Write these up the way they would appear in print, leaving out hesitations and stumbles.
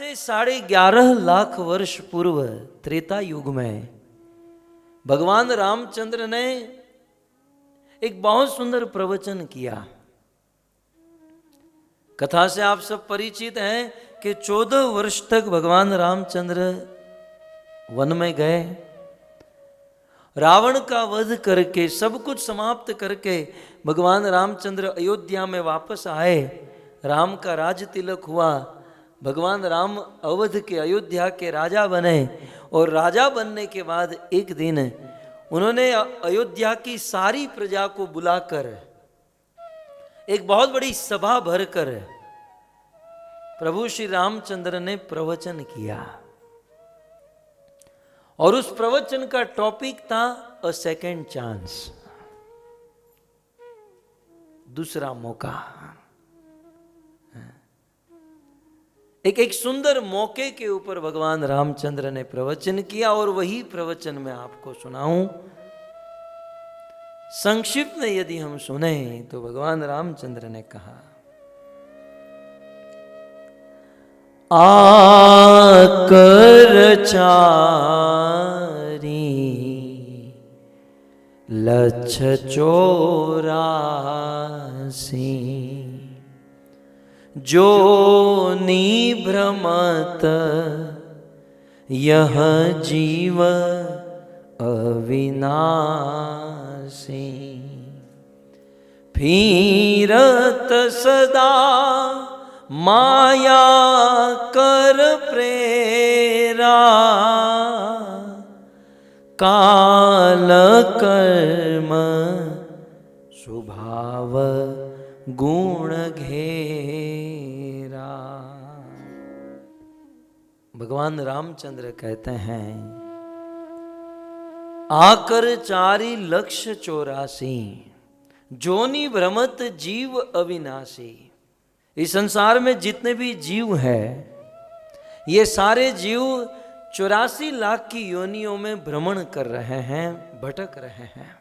से 11.5 वर्ष पूर्व त्रेता युग में भगवान रामचंद्र ने एक बहुत सुंदर प्रवचन किया। कथा से आप सब परिचित हैं कि 14 वर्ष तक भगवान रामचंद्र वन में गए, रावण का वध करके सब कुछ समाप्त करके भगवान रामचंद्र अयोध्या में वापस आए। राम का राज तिलक हुआ, भगवान राम अवध के अयोध्या के राजा बने और राजा बनने के बाद एक दिन उन्होंने अयोध्या की सारी प्रजा को बुलाकर एक बहुत बड़ी सभा भरकर प्रभु श्री रामचंद्र ने प्रवचन किया और उस प्रवचन का टॉपिक था अ सेकेंड चांस, दूसरा मौका। एक सुंदर मौके के ऊपर भगवान रामचंद्र ने प्रवचन किया और वही प्रवचन मैं आपको सुनाऊं। संक्षिप्त में यदि हम सुने तो भगवान रामचंद्र ने कहा, आकर चारी लक्ष 84 जो निभ्रमत यह जीव अविनाशी, फिरत सदा माया कर प्रेरा, काल कर्म स्वभाव गुण घेरा। भगवान रामचंद्र कहते हैं, आकर 4,84,00,000 जोनि भ्रमत जीव अविनाशी। इस संसार में जितने भी जीव हैं, ये सारे जीव 84 लाख की योनियों में भ्रमण कर रहे हैं, भटक रहे हैं।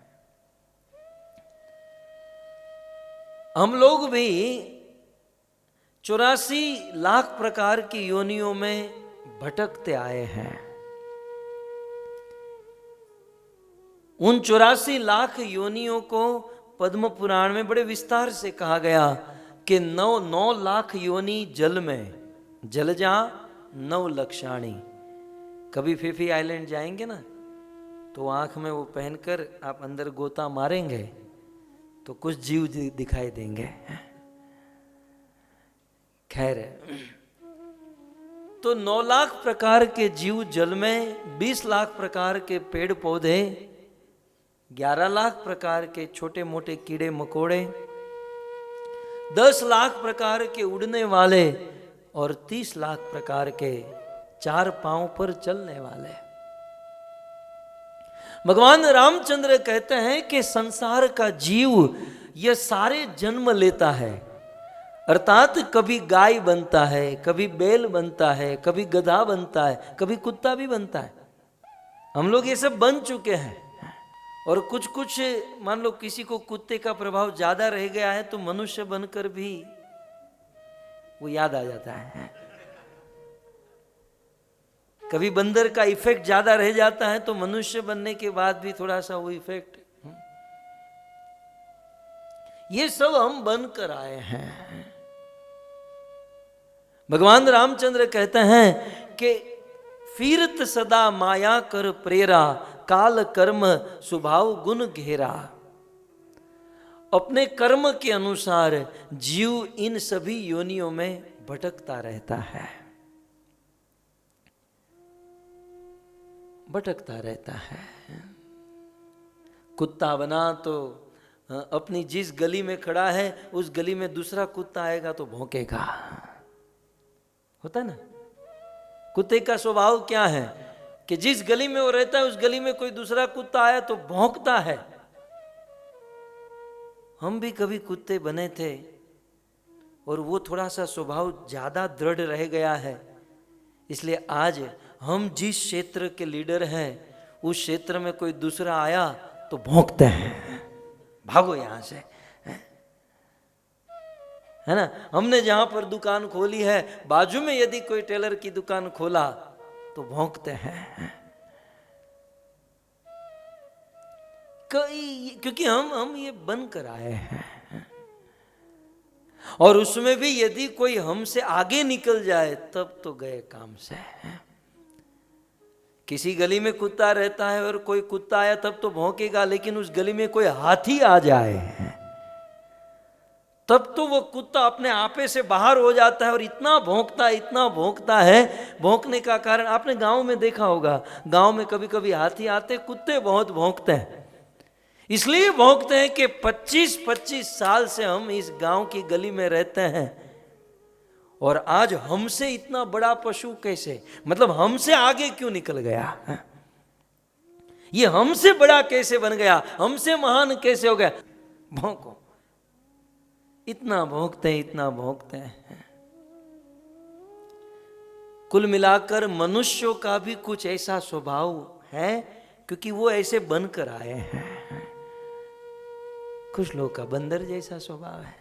हम लोग भी 84 लाख प्रकार की योनियों में भटकते आए हैं। उन 84 लाख योनियों को पद्म पुराण में बड़े विस्तार से कहा गया कि 9 लाख योनि जल में, जल जा 9 लक्षाणी। कभी फिफी आइलैंड जाएंगे ना तो आंख में वो पहनकर आप अंदर गोता मारेंगे तो कुछ जीव दिखाई देंगे। खैर, तो 9 लाख प्रकार के जीव जल में, 20 लाख प्रकार के पेड़ पौधे, 11 लाख प्रकार के छोटे मोटे कीड़े मकोड़े, 10 लाख प्रकार के उड़ने वाले और 30 लाख प्रकार के 4 पांव पर चलने वाले। भगवान रामचंद्र कहते हैं कि संसार का जीव यह सारे जन्म लेता है, अर्थात कभी गाय बनता है, कभी बैल बनता है, कभी गधा बनता है, कभी कुत्ता भी बनता है। हम लोग ये सब बन चुके हैं। और कुछ मान लो किसी को कुत्ते का प्रभाव ज्यादा रह गया है तो मनुष्य बनकर भी वो याद आ जाता है। कभी बंदर का इफेक्ट ज्यादा रह जाता है तो मनुष्य बनने के बाद भी थोड़ा सा वो इफेक्ट, ये सब हम बनकर आए हैं। भगवान रामचंद्र कहते हैं कि फिरत सदा माया कर प्रेरा, काल कर्म स्वभाव गुण घेरा। अपने कर्म के अनुसार जीव इन सभी योनियों में भटकता रहता है, भटकता रहता है। कुत्ता बना तो अपनी जिस गली में खड़ा है उस गली में दूसरा कुत्ता आएगा तो भौंकेगा, होता ना। कुत्ते का स्वभाव क्या है कि जिस गली में वो रहता है उस गली में कोई दूसरा कुत्ता आया तो भौंकता है। हम भी कभी कुत्ते बने थे और वो थोड़ा सा स्वभाव ज्यादा दृढ़ रह गया है, इसलिए आज हम जिस क्षेत्र के लीडर हैं उस क्षेत्र में कोई दूसरा आया तो भौंकते हैं, भागो यहां से, है ना। हमने जहां पर दुकान खोली है, बाजू में यदि कोई टेलर की दुकान खोला तो भौंकते हैं। क्योंकि हम ये बन कर आए हैं। और उसमें भी यदि कोई हमसे आगे निकल जाए तब तो गए काम से। किसी गली में कुत्ता रहता है और कोई कुत्ता आया तब तो भौंकेगा, लेकिन उस गली में कोई हाथी आ जाए तब तो वो कुत्ता अपने आपे से बाहर हो जाता है और इतना भौंकता है। भौंकने का कारण आपने गांव में देखा होगा, गांव में कभी कभी हाथी आते, कुत्ते बहुत भौंकते हैं। इसलिए भौंकते हैं कि 25-25 साल से हम इस गांव की गली में रहते हैं और आज हमसे इतना बड़ा पशु कैसे, मतलब हमसे आगे क्यों निकल गया, ये हमसे बड़ा कैसे बन गया, हमसे महान कैसे हो गया। भौंको, इतना भौंकते हैं। कुल मिलाकर मनुष्यों का भी कुछ ऐसा स्वभाव है, क्योंकि वो ऐसे बनकर आए हैं। कुछ लोगों का बंदर जैसा स्वभाव है,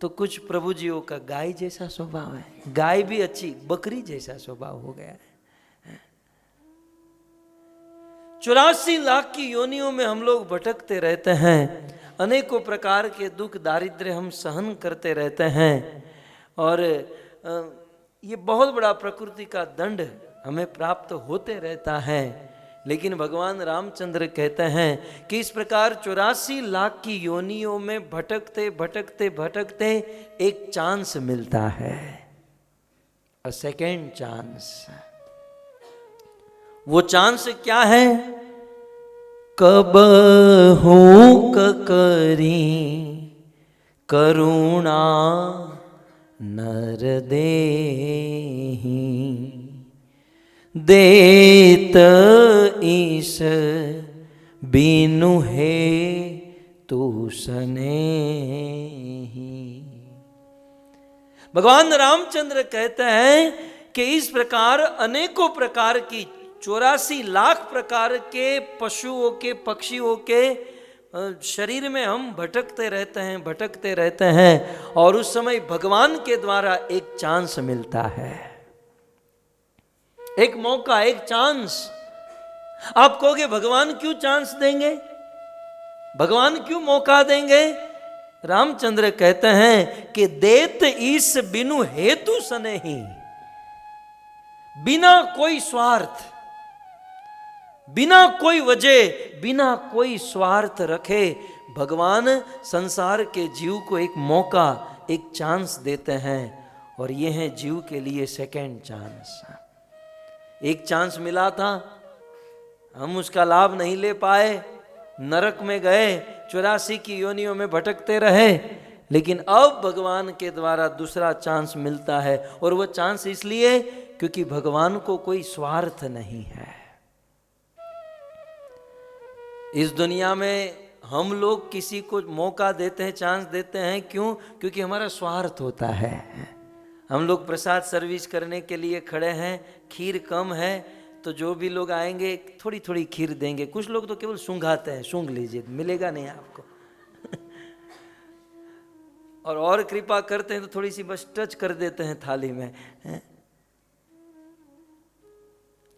तो कुछ प्रभु जीओ का गाय जैसा स्वभाव है। गाय भी अच्छी, बकरी जैसा स्वभाव हो गया है। 84 लाख की योनियों में हम लोग भटकते रहते हैं, अनेकों प्रकार के दुख दारिद्र्य हम सहन करते रहते हैं, और ये बहुत बड़ा प्रकृति का दंड हमें प्राप्त होते रहता है। लेकिन भगवान रामचंद्र कहते हैं कि इस प्रकार 84 लाख की योनियों में भटकते भटकते भटकते एक चांस मिलता है, अ सेकेंड चांस। वो चांस क्या है? कब हूं करी करुणा नर देहि, देत ईश बिनु है तू सनेही। भगवान रामचंद्र कहते हैं कि इस प्रकार अनेकों प्रकार की 84 लाख प्रकार के पशुओं के, पक्षियों के शरीर में हम भटकते रहते हैं, और उस समय भगवान के द्वारा एक चांस मिलता है, एक मौका, एक चांस। आप कहोगे भगवान क्यों चांस देंगे, भगवान क्यों मौका देंगे? रामचंद्र कहते हैं कि देत ईस बिनु हेतु सनेही, बिना कोई स्वार्थ, बिना कोई वजह, बिना कोई स्वार्थ रखे भगवान संसार के जीव को एक मौका, एक चांस देते हैं, और ये है जीव के लिए सेकेंड चांस। एक चांस मिला था, हम उसका लाभ नहीं ले पाए, नरक में गए, 84 की योनियों में भटकते रहे, लेकिन अब भगवान के द्वारा दूसरा चांस मिलता है, और वह चांस इसलिए क्योंकि भगवान को कोई स्वार्थ नहीं है। इस दुनिया में हम लोग किसी को मौका देते हैं, चांस देते हैं, क्यों? क्योंकि हमारा स्वार्थ होता है। हम लोग प्रसाद सर्विस करने के लिए खड़े हैं, खीर कम है तो जो भी लोग आएंगे थोड़ी थोड़ी खीर देंगे। कुछ लोग तो केवल सूंघाते हैं, सूंघ लीजिए, मिलेगा नहीं आपको। और कृपा करते हैं तो थोड़ी सी बस टच कर देते हैं थाली में,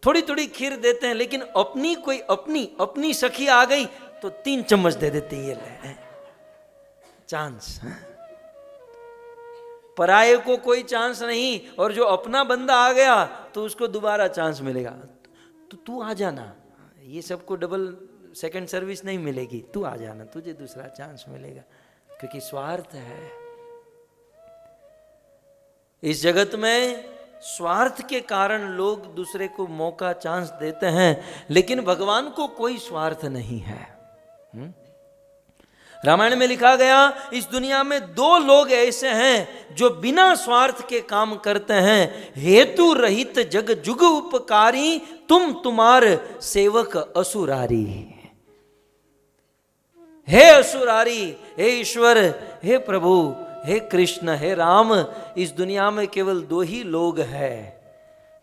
थोड़ी थोड़ी खीर देते हैं, लेकिन अपनी कोई अपनी सखी आ गई तो 3 चम्मच दे देते हैं, ये ले चांस। पराये को कोई चांस नहीं, और जो अपना बंदा आ गया तो उसको दोबारा चांस मिलेगा। तो तू आ जाना, ये सबको डबल सेकंड सर्विस नहीं मिलेगी, तू आ जाना, तुझे दूसरा चांस मिलेगा, क्योंकि स्वार्थ है। इस जगत में स्वार्थ के कारण लोग दूसरे को मौका, चांस देते हैं, लेकिन भगवान को कोई स्वार्थ नहीं है। रामायण में लिखा गया, इस दुनिया में 2 लोग ऐसे हैं जो बिना स्वार्थ के काम करते हैं। हेतु रहित जग जुग उपकारी, तुम तुम्हार सेवक असुरारी। हे असुरारी, हे ईश्वर, हे प्रभु, हे कृष्ण, हे राम, इस दुनिया में केवल 2 ही लोग हैं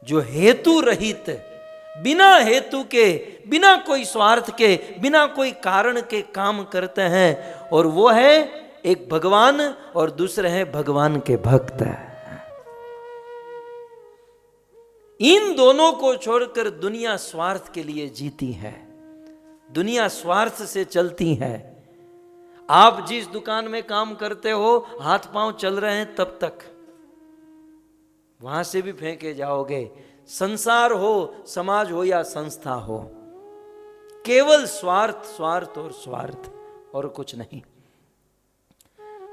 जो हेतु रहित, बिना हेतु के, बिना कोई स्वार्थ के, बिना कोई कारण के काम करते हैं, और वो है एक भगवान और दूसरे हैं भगवान के भक्त। इन दोनों को छोड़कर दुनिया स्वार्थ के लिए जीती है, दुनिया स्वार्थ से चलती है। आप जिस दुकान में काम करते हो, हाथ पांव चल रहे हैं तब तक, वहां से भी फेंके जाओगे। संसार हो, समाज हो या संस्था हो, केवल स्वार्थ स्वार्थ और स्वार्थ और कुछ नहीं।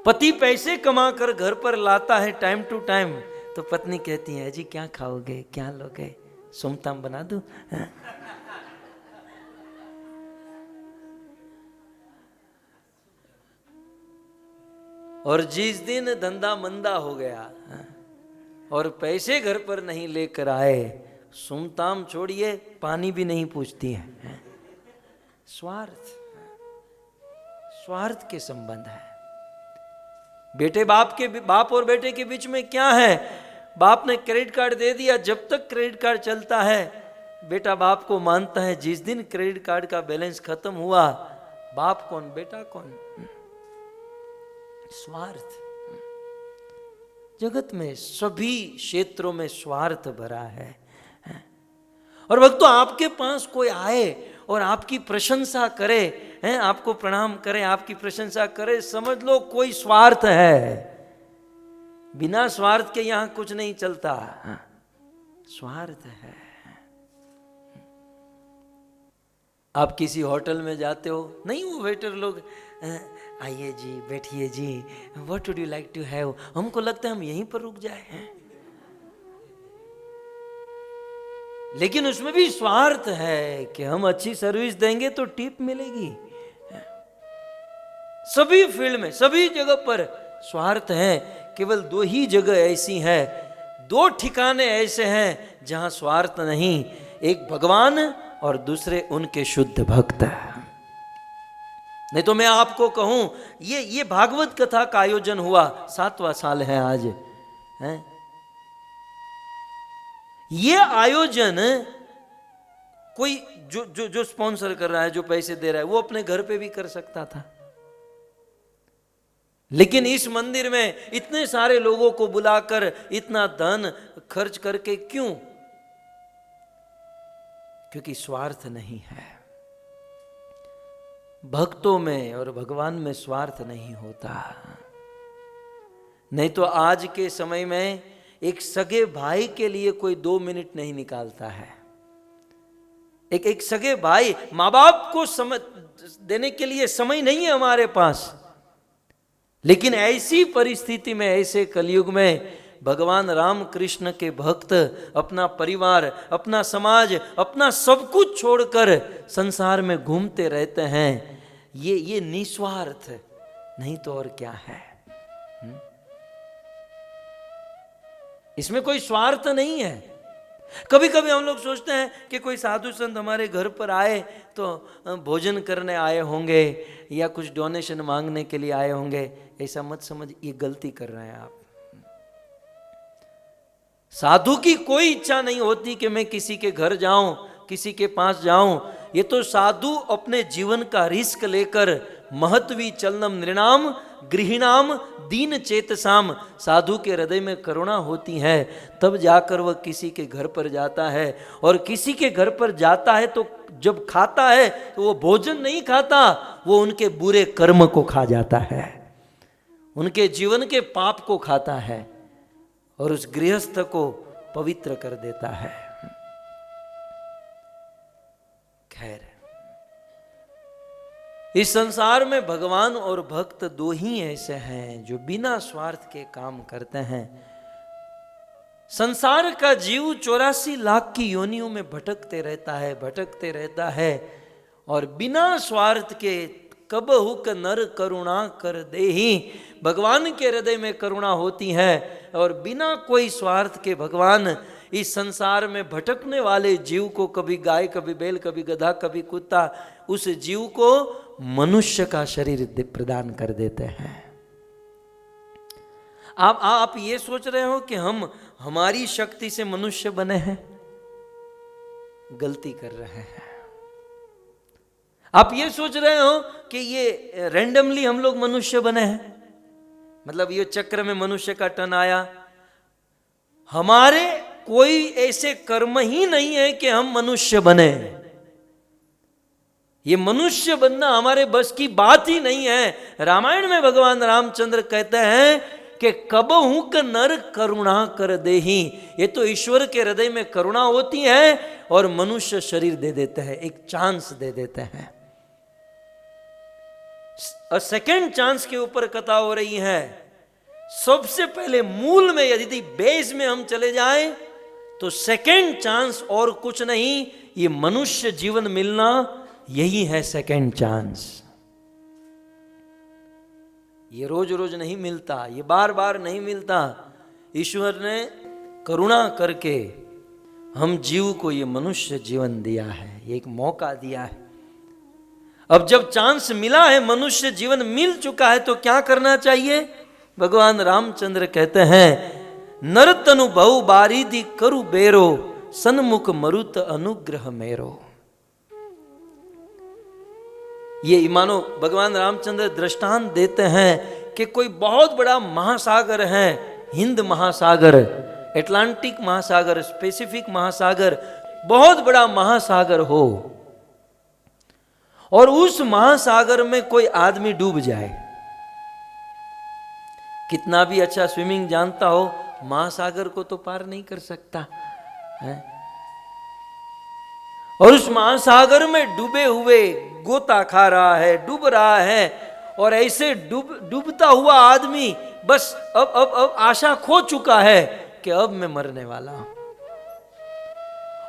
पति पैसे कमाकर घर पर लाता है टाइम टू टाइम, तो पत्नी कहती है जी क्या खाओगे, क्या लोगे, सुमताम बना दूं? और जिस दिन धंधा मंदा हो गया और पैसे घर पर नहीं लेकर आए, सुमताम छोड़िए पानी भी नहीं पूछती है। स्वार्थ, स्वार्थ के संबंध है। बेटे बाप और बेटे के बीच में क्या है? बाप ने क्रेडिट कार्ड दे दिया, जब तक क्रेडिट कार्ड चलता है बेटा बाप को मानता है। जिस दिन क्रेडिट कार्ड का बैलेंस खत्म हुआ, बाप कौन बेटा कौन? स्वार्थ। जगत में सभी क्षेत्रों में स्वार्थ भरा है। और भक्तों, आपके पास कोई आए और आपकी प्रशंसा करे, आपको प्रणाम करे, आपकी प्रशंसा करे, समझ लो कोई स्वार्थ है। बिना स्वार्थ के यहां कुछ नहीं चलता, स्वार्थ है। आप किसी होटल में जाते हो, नहीं वो वेटर लोग आइए जी, बैठिए जी, what would you like to have, हमको लगता है हम यहीं पर रुक जाए। लेकिन उसमें भी स्वार्थ है कि हम अच्छी सर्विस देंगे तो टिप मिलेगी। सभी फील्ड में, सभी जगह पर स्वार्थ है। केवल दो ही जगह ऐसी है, दो ठिकाने ऐसे हैं जहां स्वार्थ नहीं, एक भगवान और दूसरे उनके शुद्ध भक्त। नहीं तो मैं आपको कहूं, ये भागवत कथा का आयोजन हुआ, 7वां साल है आज, है? ये आयोजन कोई जो स्पॉन्सर कर रहा है, जो पैसे दे रहा है, वो अपने घर पे भी कर सकता था। लेकिन इस मंदिर में इतने सारे लोगों को बुलाकर इतना धन खर्च करके क्यों? क्योंकि स्वार्थ नहीं है। भक्तों में और भगवान में स्वार्थ नहीं होता। नहीं तो आज के समय में एक सगे भाई के लिए कोई 2 मिनट नहीं निकालता है। एक सगे भाई, माँ बाप को समय देने के लिए समय नहीं है हमारे पास। लेकिन ऐसी परिस्थिति में, ऐसे कलयुग में भगवान राम कृष्ण के भक्त अपना परिवार, अपना समाज, अपना सब कुछ छोड़कर संसार में घूमते रहते हैं। ये निस्वार्थ नहीं तो और क्या है? इसमें कोई स्वार्थ नहीं है। कभी कभी हम लोग सोचते हैं कि कोई साधु संत हमारे घर पर आए तो भोजन करने आए होंगे या कुछ डोनेशन मांगने के लिए आए होंगे। ऐसा मत समझ, ये गलती कर रहे हैं आप। साधु की कोई इच्छा नहीं होती कि मैं किसी के घर जाऊं, किसी के पास जाऊं। ये तो साधु अपने जीवन का रिस्क लेकर, महत्वी चलनम नृणाम गृहिणाम दीन चेतसाम, साधु के हृदय में करुणा होती है, तब जाकर वह किसी के घर पर जाता है। और किसी के घर पर जाता है तो जब खाता है तो वो भोजन नहीं खाता, वो उनके बुरे कर्म को खा जाता है, उनके जीवन के पाप को खाता है और उस गृहस्थ को पवित्र कर देता है। खैर, इस संसार में भगवान और भक्त दो ही ऐसे हैं जो बिना स्वार्थ के काम करते हैं। संसार का जीव 84 लाख की योनियों में भटकते रहता है और बिना स्वार्थ के कब हुक नर करुणा कर देहि, भगवान के हृदय में करुणा होती है। और बिना कोई स्वार्थ के भगवान इस संसार में भटकने वाले जीव को, कभी गाय, कभी बैल, कभी गधा, कभी कुत्ता, उस जीव को मनुष्य का शरीर प्रदान कर देते हैं। आप ये सोच रहे हो कि हम हमारी शक्ति से मनुष्य बने हैं? गलती कर रहे हैं। आप ये सोच रहे हो कि ये रैंडमली हम लोग मनुष्य बने हैं? मतलब ये चक्र में मनुष्य का टन आया। हमारे कोई ऐसे कर्म ही नहीं है कि हम मनुष्य बने। ये मनुष्य बनना हमारे बस की बात ही नहीं है। रामायण में भगवान रामचंद्र कहते हैं कि कबहू क नर करुणा कर देही। ये तो ईश्वर के हृदय में करुणा होती है और मनुष्य शरीर दे देते हैं, एक चांस दे देते हैं। सेकेंड चांस के ऊपर कथा हो रही है। सबसे पहले मूल में यदि बेस में हम चले जाएं तो सेकेंड चांस और कुछ नहीं, ये मनुष्य जीवन मिलना यही है सेकेंड चांस। ये रोज रोज नहीं मिलता, ये बार बार नहीं मिलता। ईश्वर ने करुणा करके हम जीव को ये मनुष्य जीवन दिया है, ये एक मौका दिया है। अब जब चांस मिला है, मनुष्य जीवन मिल चुका है, तो क्या करना चाहिए? भगवान रामचंद्र कहते हैं, नर तनु बहु बारीदी करु बेरो, सन्मुख मरुत अनुग्रह मेरो। ये मानो भगवान रामचंद्र दृष्टांत देते हैं कि कोई बहुत बड़ा महासागर है, हिंद महासागर, एटलांटिक महासागर, पैसिफिक महासागर, बहुत बड़ा महासागर हो और उस महासागर में कोई आदमी डूब जाए, कितना भी अच्छा स्विमिंग जानता हो, महासागर को तो पार नहीं कर सकता है। और उस महासागर में डूबे हुए गोता खा रहा है, डूब रहा है, और ऐसे डूबता हुआ आदमी बस अब आशा खो चुका है कि अब मैं मरने वाला हूं।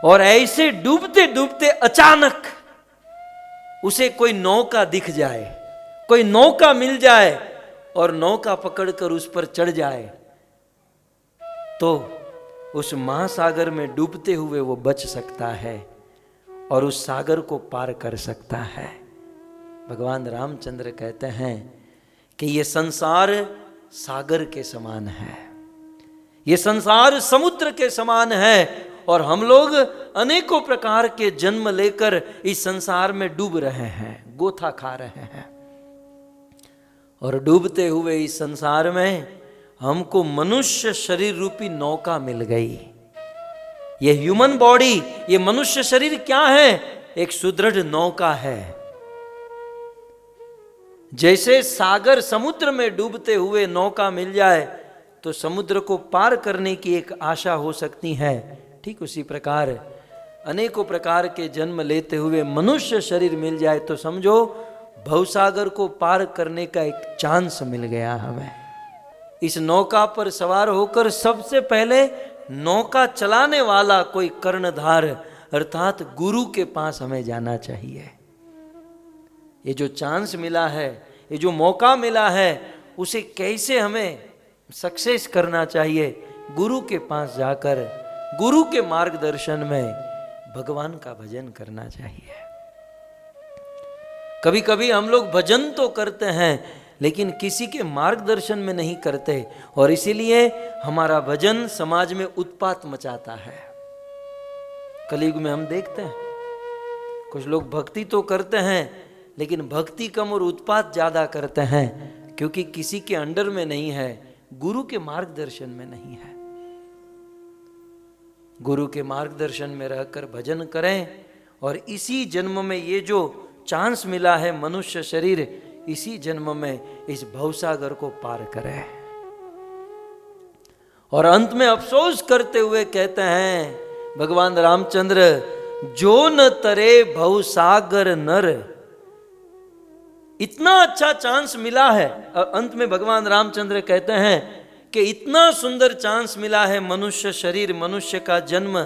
और ऐसे डूबते डूबते अचानक उसे कोई नौका दिख जाए, कोई नौका मिल जाए और नौका पकड़कर उस पर चढ़ जाए, तो उस महासागर में डूबते हुए वो बच सकता है और उस सागर को पार कर सकता है। भगवान रामचंद्र कहते हैं कि ये संसार सागर के समान है, ये संसार समुद्र के समान है, और हम लोग अनेकों प्रकार के जन्म लेकर इस संसार में डूब रहे हैं, गोथा खा रहे हैं। और डूबते हुए इस संसार में हमको मनुष्य शरीर रूपी नौका मिल गई। ये ह्यूमन बॉडी, ये मनुष्य शरीर क्या है? एक सुदृढ़ नौका है। जैसे सागर समुद्र में डूबते हुए नौका मिल जाए तो समुद्र को पार करने की एक आशा हो सकती है, ठीक उसी प्रकार अनेकों प्रकार के जन्म लेते हुए मनुष्य शरीर मिल जाए तो समझो भवसागर को पार करने का एक चांस मिल गया हमें। इस नौका पर सवार होकर सबसे पहले नौका चलाने वाला कोई कर्णधार अर्थात गुरु के पास हमें जाना चाहिए। ये जो चांस मिला है, ये जो मौका मिला है, उसे कैसे हमें सक्सेस करना चाहिए? गुरु के पास जाकर गुरु के मार्गदर्शन में भगवान का भजन करना चाहिए। कभी कभी हम लोग भजन तो करते हैं लेकिन किसी के मार्गदर्शन में नहीं करते, और इसीलिए हमारा भजन समाज में उत्पात मचाता है। कलयुग में हम देखते हैं कुछ लोग भक्ति तो करते हैं लेकिन भक्ति कम और उत्पात ज्यादा करते हैं, क्योंकि किसी के अंडर में नहीं है, गुरु के मार्गदर्शन में नहीं है। गुरु के मार्गदर्शन में रहकर भजन करें और इसी जन्म में ये जो चांस मिला है मनुष्य शरीर, इसी जन्म में इस भवसागर को पार करें। और अंत में अफसोस करते हुए कहते हैं भगवान रामचंद्र, जो न तरे भवसागर नर। इतना अच्छा चांस मिला है, अंत में भगवान रामचंद्र कहते हैं कि इतना सुंदर चांस मिला है, मनुष्य शरीर, मनुष्य का जन्म,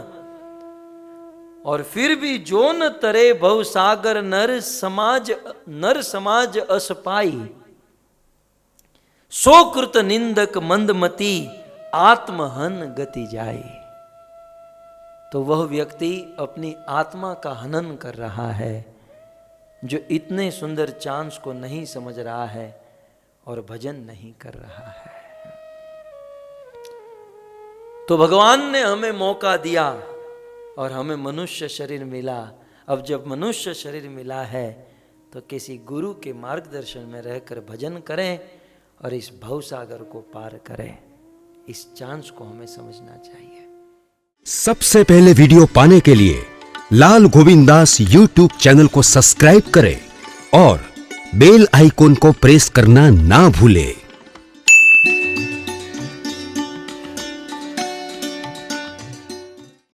और फिर भी जो न तरे भवसागर नर समाज असपाई, सो कृत निंदक मंदमती आत्महन गति जाए। तो वह व्यक्ति अपनी आत्मा का हनन कर रहा है जो इतने सुंदर चांस को नहीं समझ रहा है और भजन नहीं कर रहा है। तो भगवान ने हमें मौका दिया और हमें मनुष्य शरीर मिला। अब जब मनुष्य शरीर मिला है तो किसी गुरु के मार्गदर्शन में रहकर भजन करें और इस भवसागर को पार करें। इस चांस को हमें समझना चाहिए। सबसे पहले वीडियो पाने के लिए लाल गोविंद दास YouTube चैनल को सब्सक्राइब करें और बेल आइकॉन को प्रेस करना ना भूलें।